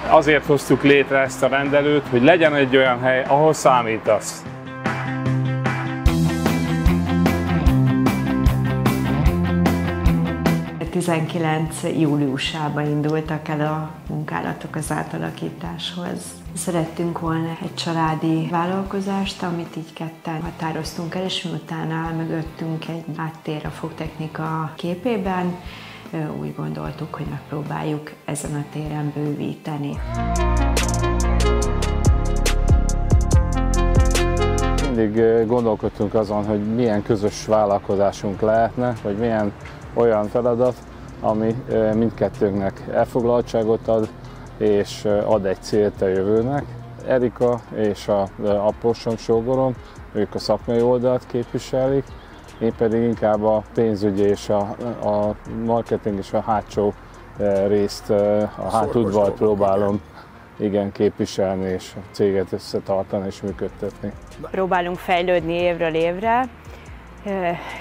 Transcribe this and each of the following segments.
Azért hoztuk létre ezt a rendelőt, hogy legyen egy olyan hely, ahol számítasz. 19 júliusában indultak el a munkálatok az átalakításhoz. Szerettünk volna egy családi vállalkozást, amit így ketten határoztunk el, és miután áll mögöttünk egy háttér a fogtechnika képében, úgy gondoltuk, hogy megpróbáljuk ezen a téren bővíteni. Mindig gondolkodtunk azon, hogy milyen közös vállalkozásunk lehetne, vagy milyen olyan feladat, ami mindkettőnknek elfoglaltságot ad, és ad egy célt a jövőnek. Erika és az apósom, sógorom, ők a szakmai oldalt képviselik, én pedig inkább a pénzügyi és a marketing és a hátsó részt, a hátudvart próbálom képviselni, és a céget összetartani és működtetni. Próbálunk fejlődni évről évre.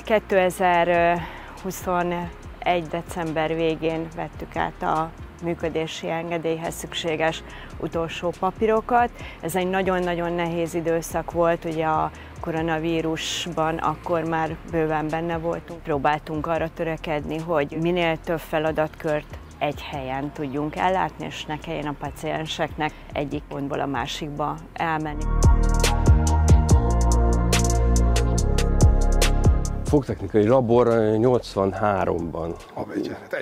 2021. december végén vettük át a működési engedélyhez szükséges utolsó papírokat. Ez egy nagyon-nagyon nehéz időszak volt, ugye a koronavírusban akkor már bőven benne voltunk. Próbáltunk arra törekedni, hogy minél több feladatkört egy helyen tudjunk ellátni, és ne kelljen a pacienseknek egyik pontból a másikba elmenni. Fogtechnikai labor 83-ban.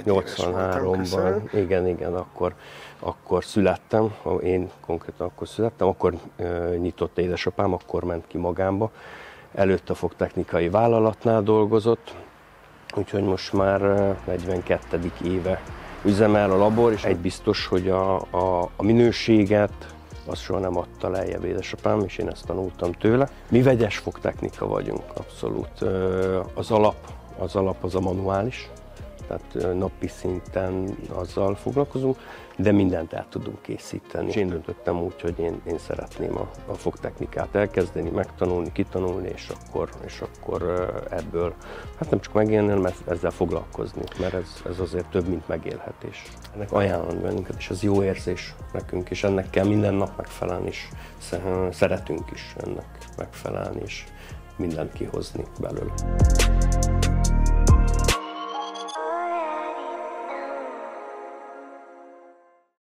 83-ban, igen, akkor születtem, én konkrétan akkor születtem, akkor nyitott édesapám, akkor ment ki magámba. Előtte a fogtechnikai vállalatnál dolgozott, úgyhogy most már 42. éve üzemel a labor, és egy biztos, hogy a minőséget azt soha nem adta lejjebb édesapám, és én ezt tanultam tőle. Mi vegyes fogtechnika vagyunk, abszolút. Az alap az a manuális, tehát napi szinten azzal foglalkozunk, de mindent el tudunk készíteni. És én döntöttem úgy, hogy én szeretném a fogtechnikát elkezdeni, megtanulni, kitanulni, és akkor ebből hát nem csak megélni, hanem ezzel foglalkozni, mert ez azért több, mint megélhetés. Ennek ajánlani bennünket, és ez jó érzés nekünk, és ennek kell minden nap megfelelni, és szeretünk is ennek megfelelni, és mindent kihozni belőle.